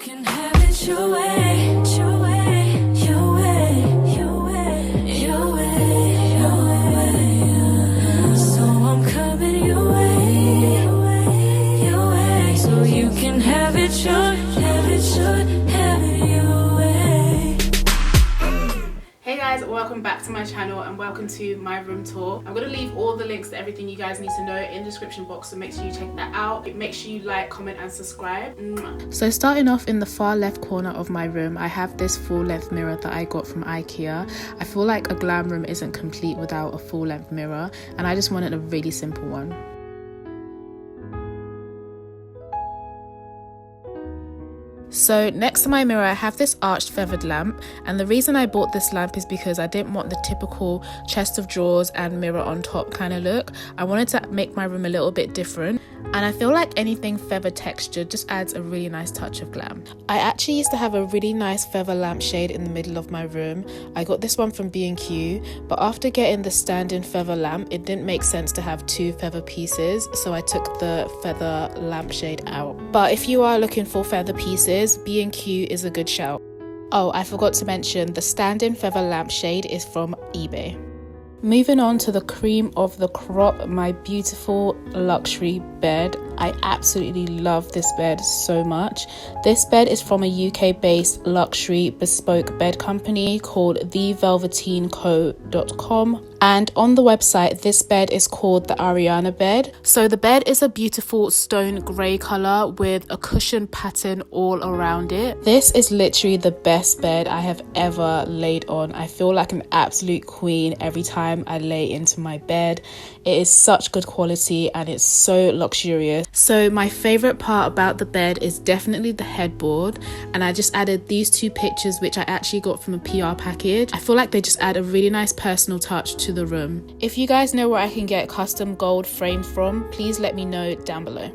can have it your way, your way, your way, your way, your way, your way. So I'm coming your way, your way, your way. So you can have it your, have it your, have it your way. Hey guys, welcome back to my channel and welcome to my room tour. I'm going to leave all the links to everything you guys need to know in the description box, so make sure you check that out. Make sure you like, comment and subscribe. So starting off in the far left corner of my room, I have this full length mirror that I got from IKEA. I feel like a glam room isn't complete without a full length mirror, and I just wanted a really simple one. So next to my mirror I have this arched feathered lamp, and the reason I bought this lamp is because I didn't want the typical chest of drawers and mirror on top kind of look. I wanted to make my room a little bit different, and I feel like anything feather texture just adds a really nice touch of glam. I actually used to have a really nice feather lampshade in the middle of my room. I got this one from B&Q, but after getting the stand-in feather lamp it didn't make sense to have two feather pieces, so I took the feather lampshade out. But if you are looking for feather pieces, B&Q is a good shout. Oh, I forgot to mention the stand-in feather lampshade is from eBay. Moving on to the cream of the crop, my beautiful luxury bed. I absolutely love this bed so much. This bed is from a UK-based luxury bespoke bed company called thevelveteenco.com. And on the website, this bed is called the Ariana bed. So the bed is a beautiful stone grey colour with a cushion pattern all around it. This is literally the best bed I have ever laid on. I feel like an absolute queen every time I lay into my bed. It is such good quality and it's so luxurious. So my favourite part about the bed is definitely the headboard, and I just added these two pictures which I actually got from a PR package. I feel like they just add a really nice personal touch to the room. If you guys know where I can get custom gold frames from, please let me know down below.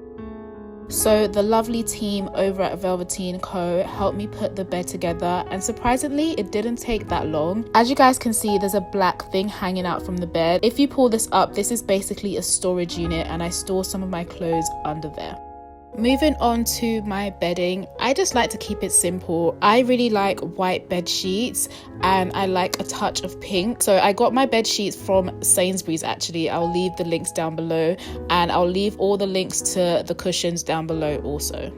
So the lovely team over at Velveteen Co helped me put the bed together, and surprisingly it didn't take that long. As you guys can see, there's a black thing hanging out from the bed. If you pull this up, this is basically a storage unit, and I store some of my clothes under there. Moving on to my bedding, I just like to keep it simple. I really like white bed sheets and I like a touch of pink. So I got my bed sheets from Sainsbury's actually. I'll leave the links down below, and I'll leave all the links to the cushions down below also.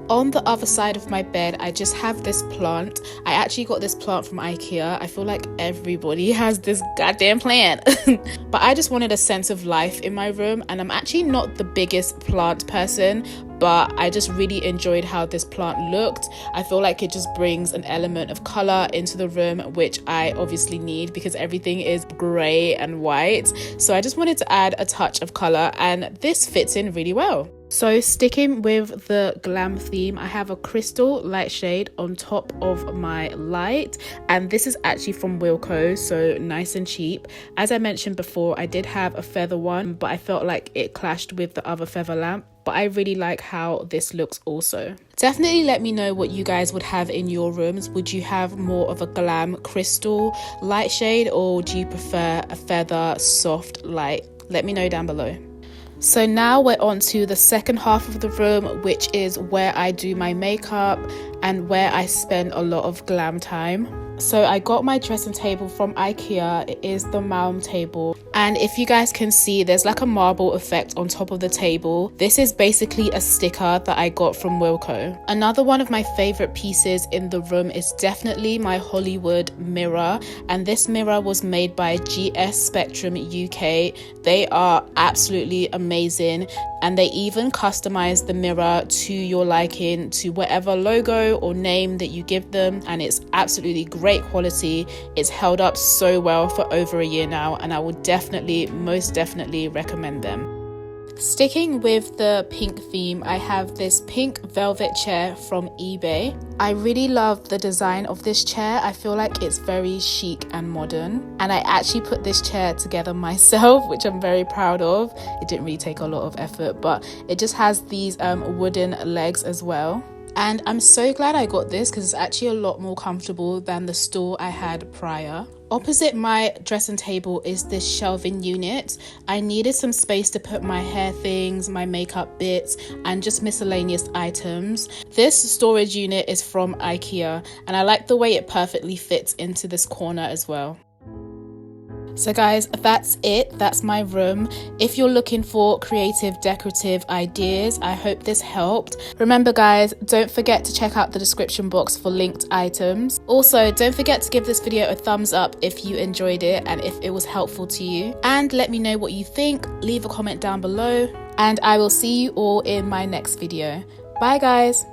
On the other side of my bed, I just have this plant. I actually got this plant from IKEA. I feel like everybody has this goddamn plant. But I just wanted a sense of life in my room, and I'm actually not the biggest plant person, but I just really enjoyed how this plant looked. I feel like it just brings an element of colour into the room, which I obviously need because everything is grey and white. So I just wanted to add a touch of colour, and this fits in really well. So sticking with the glam theme, I have a crystal light shade on top of my light, and this is actually from WILKO, so nice and cheap. As I mentioned before, I did have a feather one, but I felt like it clashed with the other feather lamp. But I really like how this looks also. Definitely let me know what you guys would have in your rooms. Would you have more of a glam crystal light shade, or do you prefer a feather soft light? Let me know down below. So now we're on to the second half of the room, which is where I do my makeup and where I spend a lot of glam time. So I got my dressing table from IKEA. It is the Malm table, and if you guys can see, there's like a marble effect on top of the table. This is basically a sticker that I got from WILKO. Another one of my favorite pieces in the room is definitely my Hollywood mirror, and this mirror was made by GS Spectrum UK. They are absolutely amazing, and they even customize the mirror to your liking, to whatever logo or name that you give them, and it's absolutely great quality. It's held up so well for over a year now, and I would most definitely recommend them. Sticking with the pink theme, I have this pink velvet chair from eBay. I really love the design of this chair. I feel like it's very chic and modern, and I actually put this chair together myself, which I'm very proud of. It didn't really take a lot of effort, but it just has these wooden legs as well. And I'm so glad I got this because it's actually a lot more comfortable than the stool I had prior. Opposite my dressing table is this shelving unit. I needed some space to put my hair things, my makeup bits, and just miscellaneous items. This storage unit is from IKEA, and I like the way it perfectly fits into this corner as well. So guys, that's it. That's my room. If you're looking for creative decorative ideas, I hope this helped. Remember guys, don't forget to check out the description box for linked items. Also, don't forget to give this video a thumbs up if you enjoyed it and if it was helpful to you. And let me know what you think. Leave a comment down below. And I will see you all in my next video. Bye guys.